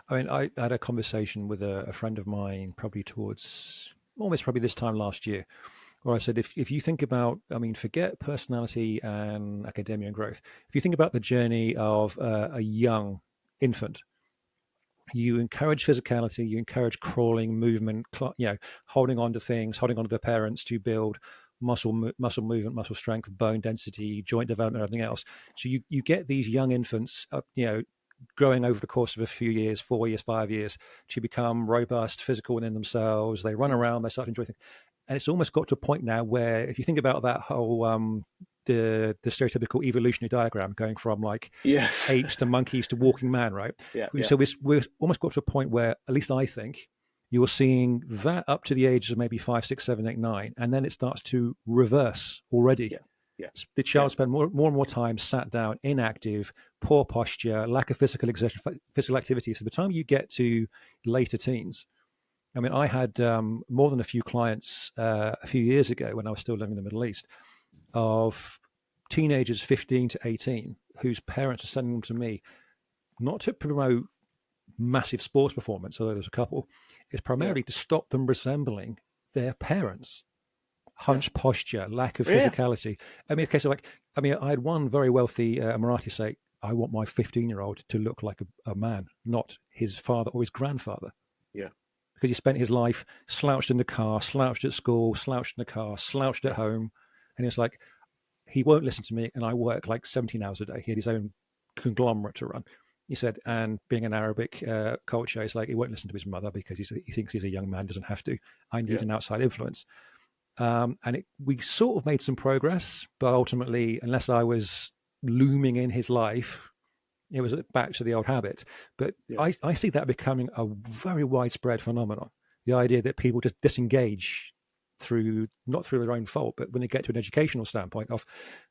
I mean, I had a conversation with a friend of mine probably towards almost probably this time last year, where I said, if you think about, I mean, forget personality and academia and growth. If you think about the journey of a young infant, you encourage physicality, you encourage crawling, movement, holding on to things, holding on to their parents to build muscle movement, muscle strength, bone density, joint development, everything else. So you get these young infants, growing over the course of a few years, 4 years, 5 years, to become robust, physical within themselves. They run around, they start to enjoy things. And it's almost got to a point now where, if you think about that whole the stereotypical evolutionary diagram, going from like Yes. apes to monkeys to walking man, right? Yeah, yeah, So we're almost got to a point where, at least I think, you're seeing that up to the ages of maybe 5, 6, 7, 8, 9, and then it starts to reverse already. yeah, yeah, The yeah, child spend more and more time sat down, inactive, poor posture, lack of physical exertion, physical activity. So by the time you get to later teens, I mean, I had more than a few clients a few years ago when I was still living in the Middle East, of teenagers 15 to 18 whose parents are sending them to me, not to promote massive sports performance, although there's a couple. It's yeah, primarily to stop them resembling their parents. yeah, Hunched posture, lack of yeah, physicality. I mean, a case of like, I mean, I had one very wealthy Emirati say, I want my 15-year-old to look like a man, not his father or his grandfather, yeah, because he spent his life slouched in the car, slouched at school, slouched in the car, slouched at yeah, home. And it's like, he won't listen to me, and I work like 17 hours a day. He had his own conglomerate to run. He said, and being an Arabic culture, it's like he won't listen to his mother because he thinks he's a young man, doesn't have to. I need yeah. an outside influence. We sort of made some progress, but ultimately, unless I was looming in his life, it was back to the old habit. But Yeah. I see that becoming a very widespread phenomenon. The idea that people just disengage through, not through their own fault, but when they get to an educational standpoint of,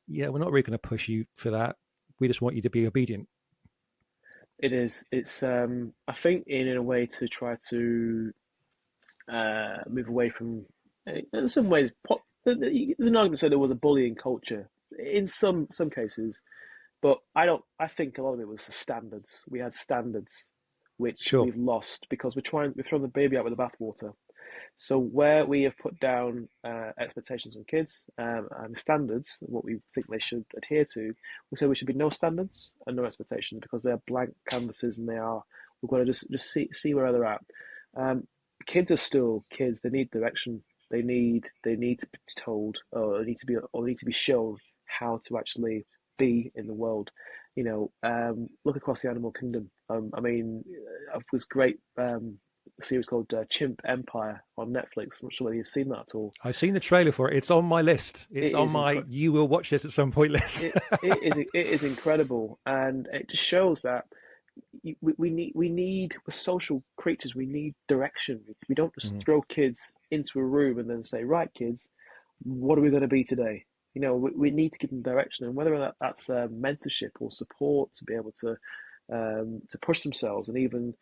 yeah, we're not really going to push you for that. We just want you to be obedient. It is. It's I think in a way to try to move away from in some ways there's an argument to say there was a bullying culture in some cases, but I think a lot of it was the standards. We had standards which Sure. we've lost because we're throwing the baby out with the bathwater. So where we have put down expectations on kids and standards, what we think they should adhere to, we say we should be no standards and no expectations because they're blank canvases and we've got to just see where they're at. Um, Kids are still kids. They need direction. They need to be told or they need to be shown how to actually be in the world. Look across the animal kingdom. I mean, it was great series called Chimp Empire on Netflix. I'm not sure whether you've seen that at all. I've seen the trailer for it. It's on my list. It's It on is my you will watch this at some point list. it is incredible, and it just shows that we're social creatures. We need direction. We don't just Mhm. throw kids into a room and then say, "Right, kids, what are we going to be today?" We need to give them direction, and whether that's mentorship or support to be able to push themselves and even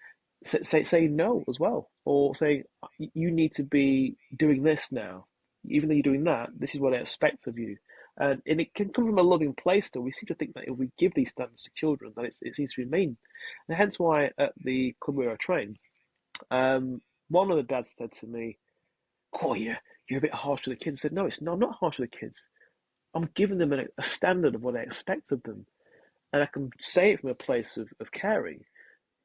say no as well, or say you need to be doing this now, even though you're doing that. This is what I expect of you, and it can come from a loving place. Though we seem to think that if we give these standards to children, that it seems to be mean, and hence why at the club where I train, one of the dads said to me, "Oh, you're a bit harsh with the kids." I said, "No, it's no, I'm not harsh with the kids. I'm giving them a standard of what I expect of them, and I can say it from a place of caring,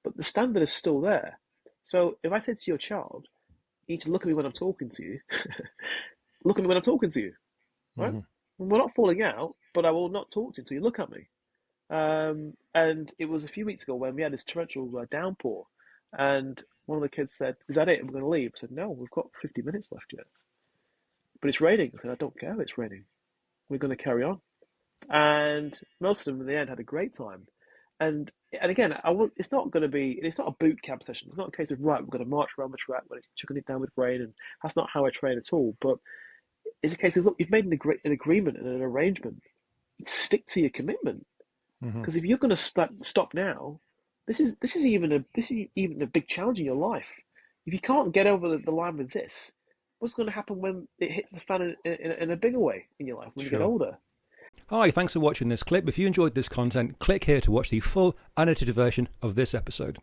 but the standard is still there. So if I said to your child, you need to look at me when I'm talking to you, look at me when I'm talking to you, right? Mhm. We're not falling out, but I will not talk to you until you look at me." And it was a few weeks ago when we had this torrential downpour, and one of the kids said, "Is that it? We're going to leave?" I said, "No, we've got 50 minutes left yet." "But it's raining." I said, "I don't care if it's raining. We're going to carry on." And most of them in the end had a great time. And again, it's not going to be. It's not a boot camp session. It's not a case of right. We're going to march around the track. We're chucking it down with rain, and that's not how I train at all. But it's a case of look, you've made an agreement and an arrangement. Stick to your commitment Mhm. because if you're going to stop now, this is even a big challenge in your life. If you can't get over the line with this, what's going to happen when it hits the fan in a bigger way in your life when you get Sure. older? Hi, thanks for watching this clip. If you enjoyed this content, click here to watch the full unedited version of this episode.